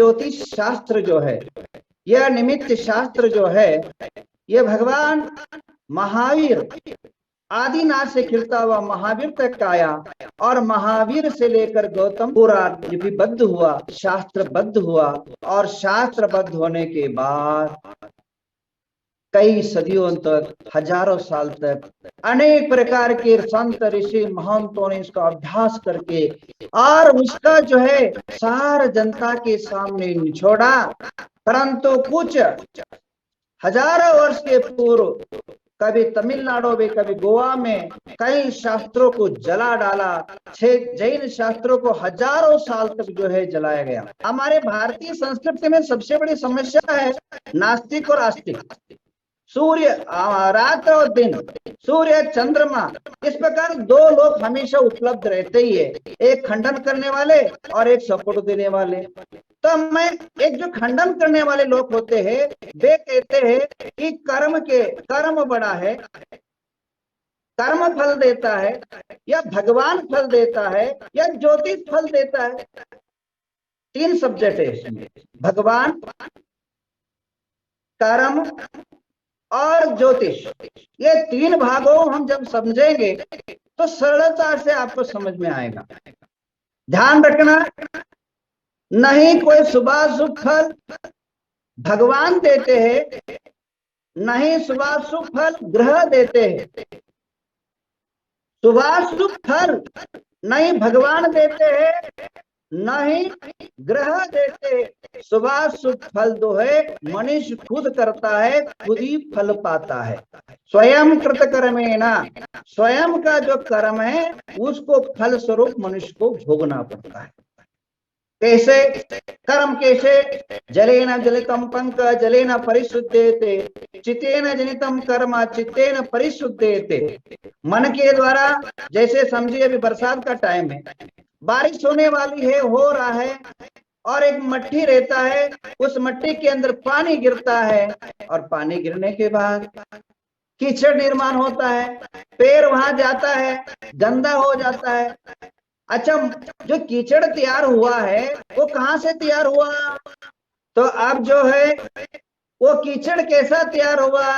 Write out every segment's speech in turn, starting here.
ज्योतिष शास्त्र जो है, यह निमित्त शास्त्र जो है, यह भगवान महावीर आदिनाथ से खिलता हुआ महावीर तक का आया, और महावीर से लेकर गौतम पूरा लिपिबद्ध हुआ, शास्त्रबद्ध हुआ, और शास्त्रबद्ध होने के बाद कई सदियों तक, हजारों साल तक अनेक प्रकार के संत ऋषि महंतों ने इसका अभ्यास करके और उसका जो है सार जनता के सामने निछोड़ा। परंतु कुछ हजारों वर्ष के पूर्व कभी तमिलनाडु में, कभी गोवा में कई शास्त्रों को जला डाला। 6 जैन शास्त्रों को हजारों साल तक जो है जलाया गया। हमारे भारतीय संस्कृति में सबसे बड़ी समस्या है नास्तिक और आस्तिक, सूर्य रात और दिन, सूर्य चंद्रमा, इस प्रकार दो लोग हमेशा उपलब्ध रहते ही है, एक खंडन करने वाले और एक सपोर्ट देने वाले। तो मैं एक जो खंडन करने वाले लोग होते हैं वे कहते हैं कि कर्म बड़ा है, कर्म फल देता है, या भगवान फल देता है, या ज्योतिष फल देता है। 3 सब्जेक्ट है इसमें, भगवान, कर्म और ज्योतिष। ये 3 भागों हम जब समझेंगे तो सरलता से आपको समझ में आएगा। ध्यान रखना, नहीं कोई शुभाशुभ फल भगवान देते हैं, नहीं शुभाशुभ फल ग्रह देते हैं। शुभाशुभ फल नहीं भगवान देते हैं, नहीं ग्रह देते। शुभाशुभ फल जो है मनुष्य खुद करता है, खुद ही फल पाता है। स्वयं कृत कर्मेणा, स्वयं का जो कर्म है उसको फल स्वरूप मनुष्य को भोगना पड़ता है। कैसे कर्म? कैसे? जलेन जलितम पंक जलेन परिशुद्धेते, चित्तेन जनितम कर्म चित्तेन परिशुद्धेते। मन के द्वारा, जैसे समझिए अभी बरसात का टाइम है, बारिश होने वाली है, हो रहा है, और एक मट्टी रहता है, उस मट्टी के अंदर पानी गिरता है, और पानी गिरने के बाद कीचड़ निर्माण होता है, पैर वहां जाता है, गंदा हो जाता है। अच्छा, जो कीचड़ तैयार हुआ है वो कहां से तैयार हुआ? तो अब जो है वो कीचड़ कैसा तैयार हुआ?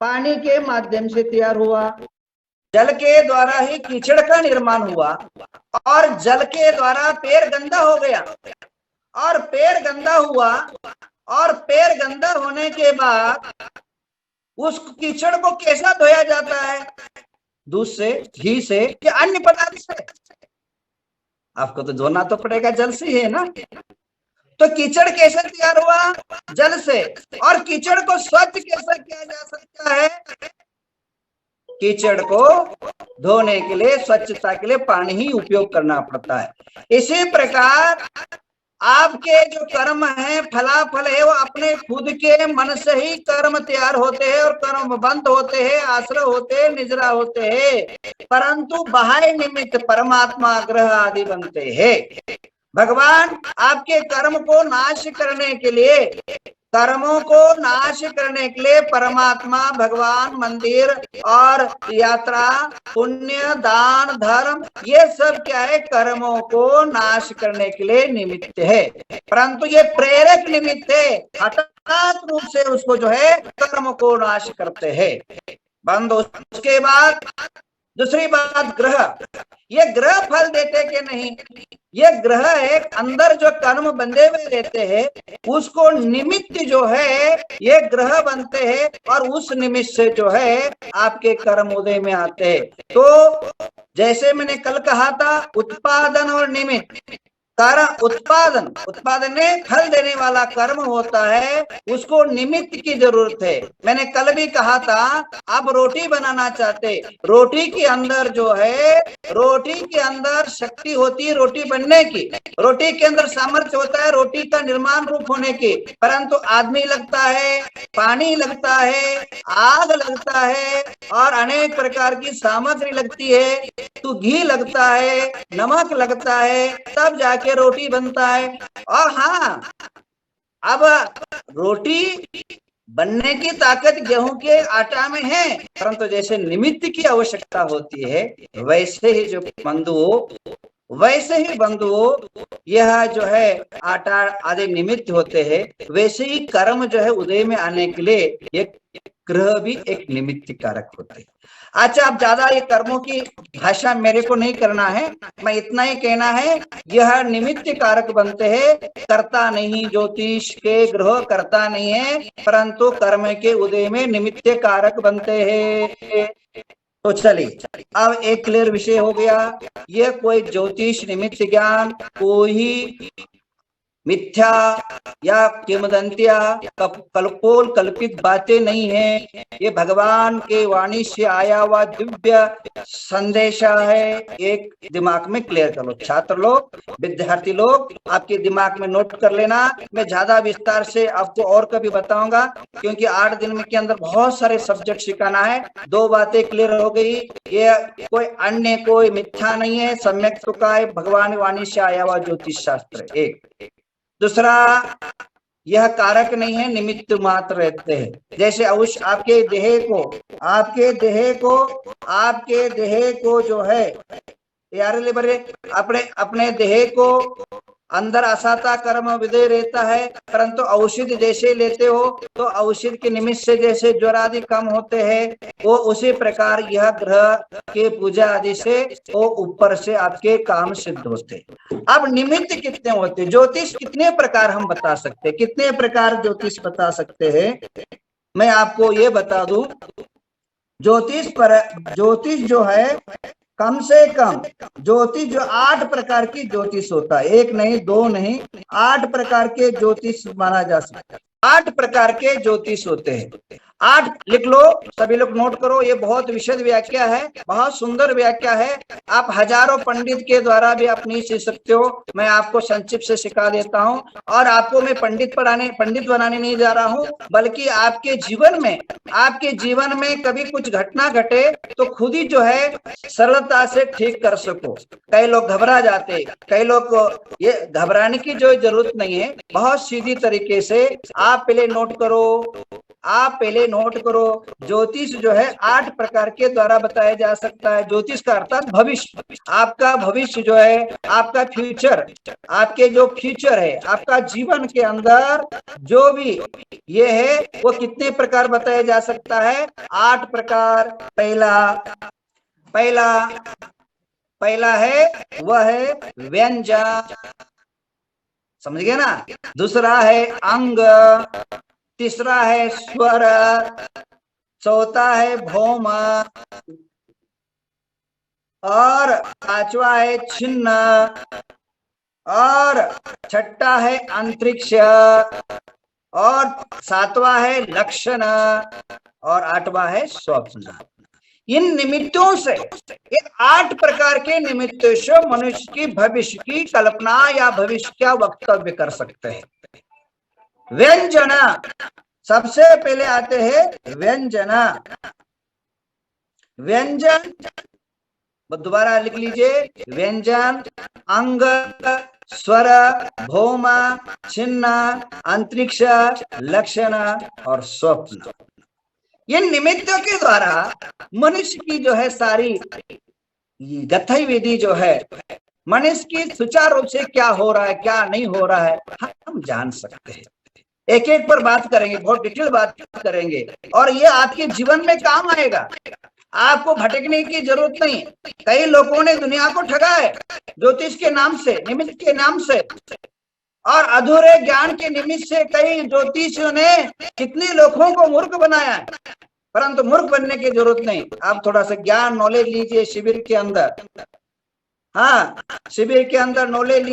पानी के माध्यम से तैयार हुआ। जल के द्वारा ही कीचड़ का निर्माण हुआ, और जल के द्वारा पैर गंदा हो गया, और पैर गंदा हुआ, और पैर गंदा होने के बाद उस कीचड़ को कैसा धोया जाता है? दूध से, घी से, या अन्य पदार्थ से? आपको तो धोना तो पड़ेगा, जल से है ना। तो कीचड़ कैसे तैयार हुआ? जल से। और कीचड़ को स्वच्छ कैसे किया जा सकता है? कीचड़ को धोने के लिए, स्वच्छता के लिए पानी ही उपयोग करना पड़ता है। इसी प्रकार आपके जो कर्म है, फलाफल है, वो अपने खुद के मन से ही कर्म तैयार होते हैं, और कर्म बंद होते हैं, आश्रय होते हैं, निजरा होते हैं, परंतु बाह्य निमित्त परमात्मा ग्रह आदि बनते हैं। भगवान आपके कर्म को नाश करने के लिए, कर्मों को नाश करने के लिए परमात्मा, भगवान, मंदिर और यात्रा, पुण्य, दान, धर्म, ये सब क्या है? कर्मों को नाश करने के लिए निमित्त है, परंतु ये प्रेरक निमित्त है। हठात रूप से उसको जो है कर्म को नाश करते हैं, बंद। उसके बाद दूसरी बात, ग्रह। ये ग्रह फल देते कि नहीं? ये ग्रह एक अंदर जो कर्म बंधे हुए रहते हैं उसको निमित्त जो है ये ग्रह बनते हैं, और उस निमित्त से जो है आपके कर्म उदय में आते हैं। तो जैसे मैंने कल कहा था, उत्पादन और निमित्त। उत्पादन में फल देने वाला कर्म होता है, उसको निमित्त की जरूरत है। मैंने कल भी कहा था, आप रोटी बनाना चाहते, रोटी के अंदर जो है, रोटी के अंदर शक्ति होती है रोटी बनने की, रोटी के अंदर सामर्थ्य होता है रोटी का निर्माण रूप होने की, परंतु आदमी लगता है, पानी लगता है, आग लगता है, और अनेक प्रकार की सामग्री लगती है, तो घी लगता है, नमक लगता है, तब जाके रोटी बनता है। और हाँ, अब रोटी बनने की ताकत गेहूं के आटा में है, परंतु जैसे निमित्त की आवश्यकता होती है, वैसे ही जो बंधु वैसे ही बंधुओं यह जो है आटा आदि निमित्त होते हैं, वैसे ही कर्म जो है उदय में आने के लिए एक ग्रह भी एक निमित्त कारक होते हैं। अच्छा, अब ज्यादा ये कर्मों की भाषा मेरे को नहीं करना है, मैं इतना ही कहना है, यह निमित्त कारक बनते हैं, करता नहीं। ज्योतिष के ग्रह करता नहीं है, परंतु कर्म के उदय में निमित्त कारक बनते हैं। तो चलिए अब एक क्लियर विषय हो गया, ये कोई ज्योतिष निमित्त ज्ञान, कोई मिथ्या या किंवदंतिया कल्पोल कल्पित बातें नहीं है, ये भगवान के वाणी से आया हुआ दिव्य संदेशा है। एक दिमाग में क्लियर कर लो छात्र लोग, विद्यार्थी लोग, आपके दिमाग में नोट कर लेना। मैं ज्यादा विस्तार से आपको और कभी बताऊंगा, क्योंकि 8 दिन में के अंदर बहुत सारे सब्जेक्ट सिखाना है। 2 बातें क्लियर हो गई, ये कोई अन्य कोई मिथ्या नहीं है, सम्यक का है, भगवान वाणी से आया हुआ ज्योतिष शास्त्र। एक दूसरा, यह कारक नहीं है, निमित्त मात्र रहते हैं। जैसे अवश्य आपके देह को जो है यार ले अपने अपने देह को अंदर असाता कर्म विदय रहता है, परंतु औषधि जैसे लेते हो तो औषधि के निमित्त से जैसे ज्वर आदि कम होते हैं, वो उसी प्रकार यह ग्रह के पूजा आदि से वो ऊपर से आपके काम सिद्ध होते। अब निमित्त कितने होते, ज्योतिष कितने प्रकार हम बता सकते, कितने प्रकार ज्योतिष बता सकते हैं? मैं आपको ये बता दूं, ज्योतिष जो है कम से कम ज्योतिष जो 8 प्रकार की ज्योतिष होता है, 1 नहीं 2 नहीं, 8 प्रकार के ज्योतिष माना जा सकता है। 8 प्रकार के ज्योतिष होते हैं। 8 लिख लो, सभी लोग नोट करो, ये बहुत विशद व्याख्या है, बहुत सुंदर व्याख्या है। आप हजारों पंडित के द्वारा भी आप नहीं सीख सकते हो, मैं आपको संक्षिप्त से सिखा देता हूं। और आपको मैं पंडित बनाने नहीं जा रहा हूं, बल्कि आपके जीवन में कभी कुछ घटना घटे तो खुद ही जो है सरलता से ठीक कर सको। कई लोग घबरा जाते, कई लोग को ये घबराने की जो जरूरत नहीं है, बहुत सीधी तरीके से आप पहले नोट करो। ज्योतिष जो है 8 प्रकार के द्वारा बताया जा सकता है। ज्योतिष का अर्थात भविष्य, आपका भविष्य जो है, आपका फ्यूचर, आपके जो फ्यूचर है, आपका जीवन के अंदर जो भी ये है वो कितने प्रकार बताया जा सकता है? 8 प्रकार। पहला है वह है व्यंजन, समझ गए ना? दूसरा है अंग, तीसरा है स्वर, चौथा है भौम, और 5वां है छिन्न, और 6ठा है अंतरिक्ष, और 7वां है लक्षण, और 8वां है स्वप्न। इन निमित्तों से, इन 8 प्रकार के निमित्तों से मनुष्य की भविष्य की कल्पना या भविष्य का वक्तव्य कर सकते हैं। व्यंजन, सबसे पहले आते हैं व्यंजन। दोबारा लिख लीजिए, व्यंजन, अंग, स्वर, भौम, छिन्न, अंतरिक्ष, लक्षण और स्वप्न। ये निमित्तों के द्वारा मनुष्य की जो है सारी गतिविधि जो है, मनुष्य की सुचारू रूप से क्या हो रहा है क्या नहीं हो रहा है हम जान सकते हैं। एक एक पर बात करेंगे, बहुत डिटेल बात करेंगे, और ये आपके जीवन में काम आएगा। आपको भटकने की जरूरत नहीं। कई लोगों ने दुनिया को ठगा है ज्योतिष के नाम से, निमित्त के नाम से, और अधूरे ज्ञान के निमित्त से कई ज्योतिषियों ने कितने लोगों को मूर्ख बनाया है। परंतु मूर्ख बनने की जरूरत नहीं, आप थोड़ा सा ज्ञान नॉलेज लीजिए शिविर के अंदर। हाँ, शिविर के अंदर नॉलेज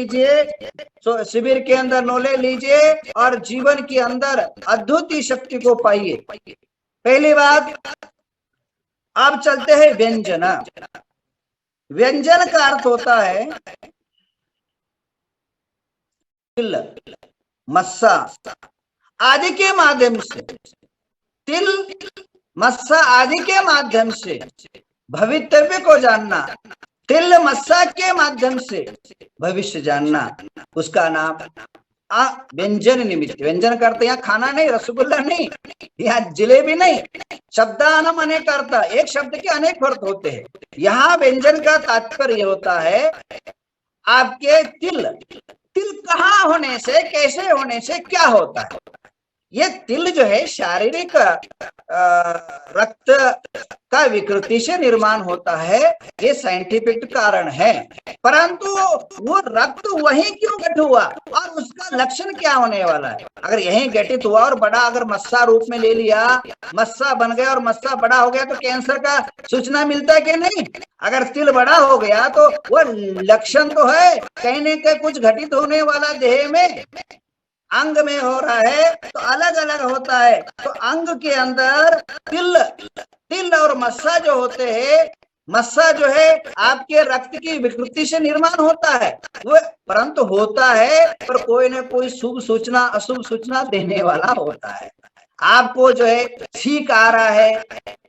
लीजिए, और जीवन के अंदर अद्भुत शक्ति को पाइए। पहली बात, अब चलते हैं व्यंजन। व्यंजन का अर्थ होता है तिल, मस्सा आदि के माध्यम से, तिल, मस्सा आदि के माध्यम से भवितव्य को जानना, तिल मस्सा के माध्यम से भविष्य जानना, उसका नाम व्यंजन निमित्त। व्यंजन करते यहाँ खाना नहीं, रसगुल्ला नहीं, यहाँ जिलेबी नहीं। शब्दानम अनेक अर्थ, एक शब्द के अनेक अर्थ होते हैं। यहाँ व्यंजन का तात्पर्य होता है आपके तिल, तिल कहाँ होने से, कैसे होने से क्या होता है? ये तिल जो है शारीरिक रक्त का विकृति से निर्माण होता है, ये साइंटिफिक कारण है। परंतु वो रक्त वहीं क्यों गठ हुआ और उसका लक्षण क्या होने वाला है? अगर यहीं गठित हुआ और बड़ा अगर मस्सा रूप में ले लिया, मस्सा बन गया और मस्सा बड़ा हो गया तो कैंसर का सूचना मिलता है कि नहीं? अगर तिल बड़ा हो गया तो वो लक्षण तो है कहीं न कहीं कुछ घटित होने वाला देह में, अंग में हो रहा है तो अलग अलग होता है। तो अंग के अंदर तिल, तिल और मस्सा जो होते हैं, मस्सा जो है आपके रक्त की विकृति से निर्माण होता है वो, परंतु होता है पर कोई ना कोई शुभ सूचना अशुभ सूचना देने वाला होता है। आपको जो है छींक आ रहा है,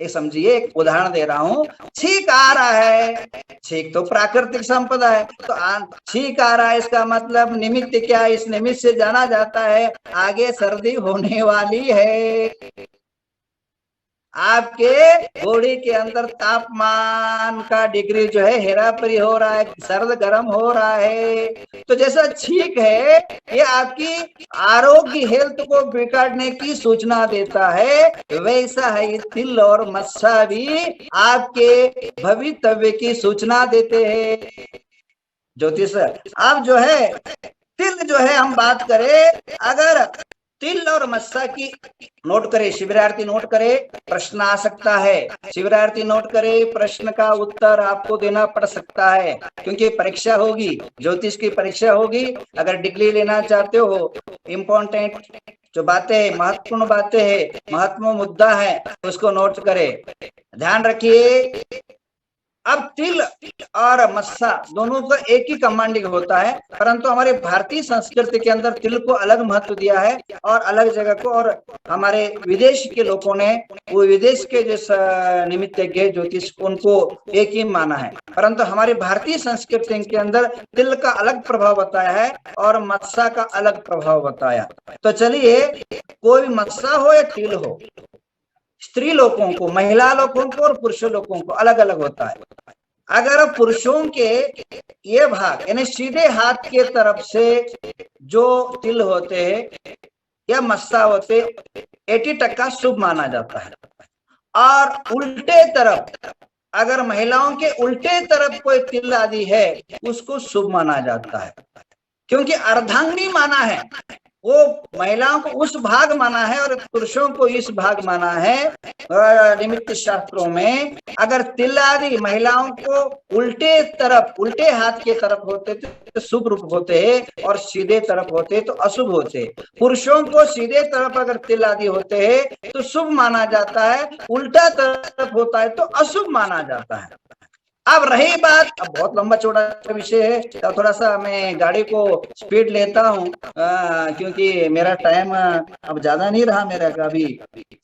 ये समझिए, एक उदाहरण दे रहा हूं, छींक आ रहा है, छींक तो प्राकृतिक संपदा है, तो छींक आ रहा है इसका मतलब निमित्त क्या है? इस निमित्त से जाना जाता है आगे सर्दी होने वाली है। आपके बॉडी के अंदर तापमान का डिग्री जो है हेराफेरी हो रहा है, सर्द गर्म हो रहा है। तो जैसा छींक है ये आपकी आरोग्य हेल्थ को बिगाड़ने की सूचना देता है, वैसा है ये तिल और मस्सा भी आपके भवितव्य की सूचना देते हैं। ज्योतिष अब जो है तिल जो है हम बात करें, अगर तिल और मस्सा की नोट करे, शिविरार्थी नोट करे, प्रश्न आ सकता है, शिविरार्थी नोट करे, प्रश्न का उत्तर आपको देना पड़ सकता है क्योंकि परीक्षा होगी, ज्योतिष की परीक्षा होगी। अगर डिग्री लेना चाहते हो, इम्पोर्टेंट जो बातें, महत्वपूर्ण बातें है, महत्वपूर्ण मुद्दा है, उसको नोट करे, ध्यान रखिए। अब तिल और मस्सा दोनों का एक ही कमांडिंग होता है, परंतु हमारे भारतीय संस्कृति के अंदर तिल को अलग महत्व दिया है और अलग जगह को, और हमारे विदेश के लोगों ने, वो विदेश के जो निमित्तज्ञ ज्योतिष उनको एक ही माना है, परंतु हमारे भारतीय संस्कृति के अंदर तिल का अलग प्रभाव बताया है और मत्सा का अलग प्रभाव बताया। तो चलिए, कोई मत्सा हो या तिल हो, स्त्री लोगों को, महिला लोगों को और पुरुष लोगों को अलग अलग होता है। अगर पुरुषों के ये भाग यानी सीधे हाथ के तरफ से जो तिल होते हैं या मस्सा होते 80% शुभ माना जाता है, और उल्टे तरफ अगर महिलाओं के उल्टे तरफ कोई तिल आदि है उसको शुभ माना जाता है, क्योंकि अर्धांगिनी माना है, वो महिलाओं को उस भाग माना है और पुरुषों को इस भाग माना है। निमित्त शास्त्रों में अगर तिल आदि महिलाओं को उल्टे तरफ, उल्टे हाथ के तरफ होते तो शुभ रूप होते हैं और सीधे तरफ होते तो अशुभ होते। पुरुषों को सीधे तरफ अगर तिल आदि होते हैं तो शुभ माना जाता है, उल्टा तरफ होता है तो अशुभ माना जाता है। अब रही बात, अब बहुत लंबा चौड़ा विषय है तो थोड़ा सा मैं गाड़ी को स्पीड लेता हूँ क्योंकि मेरा टाइम अब ज्यादा नहीं रहा, मेरा अभी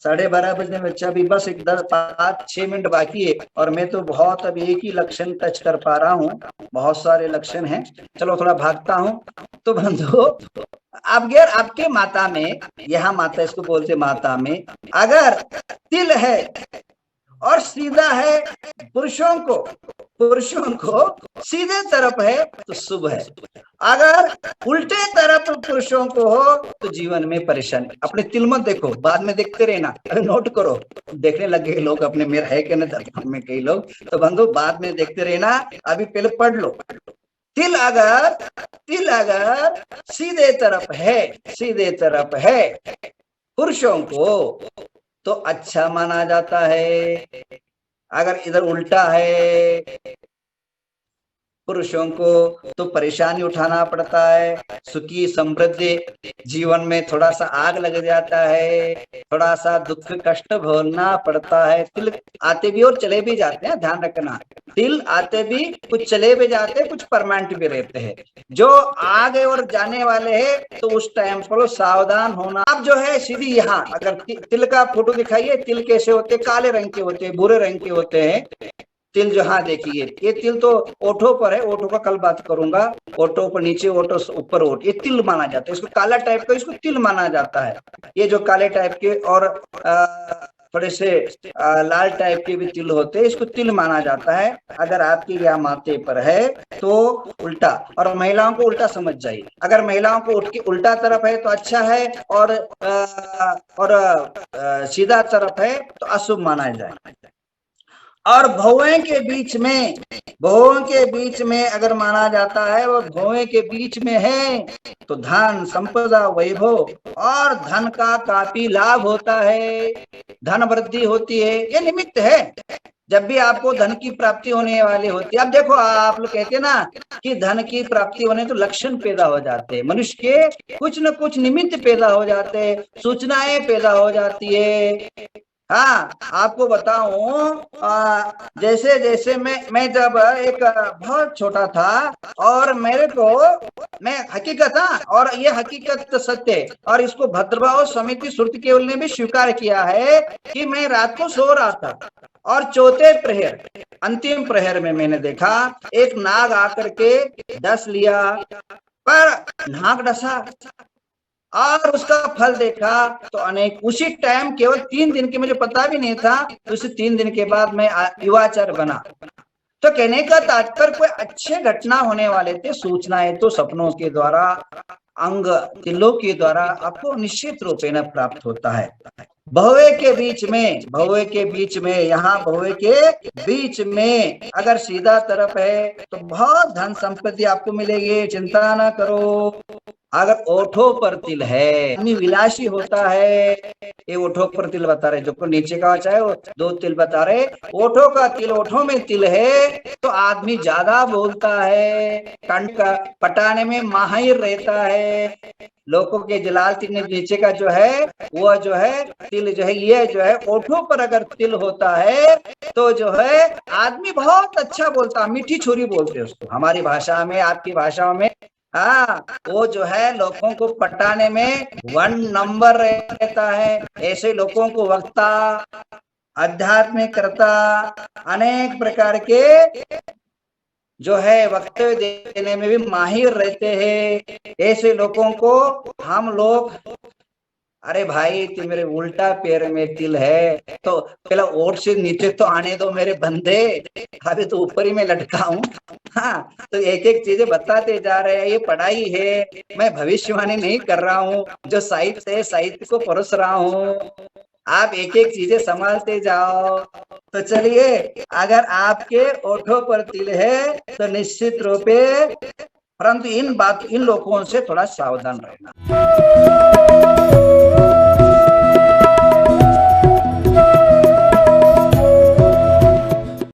12:30 बजने में, अच्छा अभी बस 5-6 मिनट बाकी है और मैं तो बहुत अभी एक ही लक्षण टच कर पा रहा हूँ, बहुत सारे लक्षण हैं, चलो थोड़ा भागता हूँ। तो बंधु, अब यार आपके माता में, यहाँ माता इसको बोलते माता में, अगर तिल है और सीधा है, पुरुषों को सीधे तरफ है तो शुभ है, अगर उल्टे तरफ पुरुषों को हो तो जीवन में परेशानी। अपने तिल मत देखो, बाद में देखते रहना, नोट करो, देखने लगे लोग अपने, मेरा है कि नहीं में कई लोग, तो बंधु बाद में देखते रहना, अभी पहले पढ़ लो। तिल अगर सीधे तरफ है पुरुषों को तो अच्छा माना जाता है, अगर इधर उल्टा है पुरुषों को तो परेशानी उठाना पड़ता है, सुखी समृद्धि जीवन में थोड़ा सा आग लग जाता है, थोड़ा सा दुख कष्ट भोगना पड़ता है। तिल आते भी और चले भी जाते हैं, ध्यान रखना, तिल आते भी, कुछ चले भी जाते हैं, कुछ परमानेंट भी रहते हैं, जो आगे और जाने वाले हैं तो उस टाइम पर सावधान होना। अब जो है सीधी यहाँ अगर तिल का फोटो दिखाइए, तिल कैसे होते, काले रंग के होते हैं, भूरे रंग के होते हैं तिल जो, हाँ देखिए ये तिल तो ओठों पर है, ओठों का कल बात करूंगा, ओठों पर नीचे, ओठों ऊपर ओठ, ये तिल माना जाता है, इसको काला टाइप का इसको तिल माना जाता है। ये जो काले टाइप के और थोड़े से लाल टाइप के भी तिल होते हैं, इसको तिल माना जाता है। अगर आपके यहाँ माथे पर है तो उल्टा, और महिलाओं को उल्टा समझ जाइए। अगर महिलाओं को उठ के उल्टा तरफ है तो अच्छा है, और सीधा तरफ है तो अशुभ माना जाए। और भौवें के बीच में, भौवें के बीच में अगर माना जाता है और भौवें के बीच में है तो धन संपदा वैभव और धन का काफी लाभ होता है, धन वृद्धि होती है, ये निमित्त है। जब भी आपको धन की प्राप्ति होने वाली होती है, अब देखो आप लोग कहते हैं ना कि धन की प्राप्ति होने तो लक्षण पैदा हो जाते हैं, मनुष्य के कुछ न कुछ निमित्त पैदा हो जाते हैं, सूचनाएं पैदा हो जाती है। हाँ, आपको बताऊं, जैसे जैसे मैं जब एक बहुत छोटा था और मेरे को, मैं हकीकत, और ये हकीकत सत्य है, और इसको भद्रभाव समिति श्रुति केवल ने भी स्वीकार किया है कि मैं रात को सो रहा था और चौथे प्रहर, अंतिम प्रहर में मैंने देखा एक नाग आकर के डस लिया, पर नाग डसा और उसका फल देखा तो अनेक, उसी टाइम केवल 3 दिन के, मुझे पता भी नहीं था, तो उसी 3 दिन के बाद मैं युवाचार बना। तो कहने का तात्पर्य कोई अच्छे घटना होने वाले थे, सूचनाएं तो सपनों के द्वारा, अंग तिलों के द्वारा आपको निश्चित रूप में प्राप्त होता है। भौवे के बीच में, भौवे के बीच में, यहाँ भौवे के बीच में अगर सीधा तरफ है तो बहुत धन संपत्ति आपको मिलेगी, चिंता ना करो। अगर ओठों पर तिल है, आदमी विलासी होता है, ये ओठों पर तिल बता रहे, जो नीचे का चाहे वो 2 तिल बता रहे, ओठों का तिल, ओठों में तिल है तो आदमी ज्यादा बोलता है, कंठ का पटाने में माहिर रहता है, लोगों के जलाल तिल नीचे का जो है वो जो है तिल जो है, ये जो है ओठों पर अगर तिल होता है तो जो है आदमी बहुत अच्छा बोलता, मीठी छुरी बोलते हैं उसको हमारी भाषा में, आपकी भाषाओं में। हाँ, वो जो है लोगों को पटाने में 1 नंबर रहता है। ऐसे लोगों को वक्ता, आध्यात्मिक कर्ता, अनेक प्रकार के जो है वक्तव्य देने में भी माहिर रहते हैं। ऐसे लोगों को हम लोग, अरे भाई तो मेरे उल्टा पैर में तिल है तो पहला ओठ से नीचे तो आने दो मेरे बंदे, अभी तो ऊपर ही मैं लटका हूँ। हाँ, तो एक एक चीजें बताते जा रहे हैं, ये पढ़ाई है, मैं भविष्यवाणी नहीं कर रहा हूँ, जो साहित्य है साहित्य को परोस रहा हूँ, आप एक एक चीजें संभालते जाओ। तो चलिए, अगर आपके ओठों पर तिल है तो निश्चित रूप से, परंतु इन लोगों से थोड़ा सावधान रहना।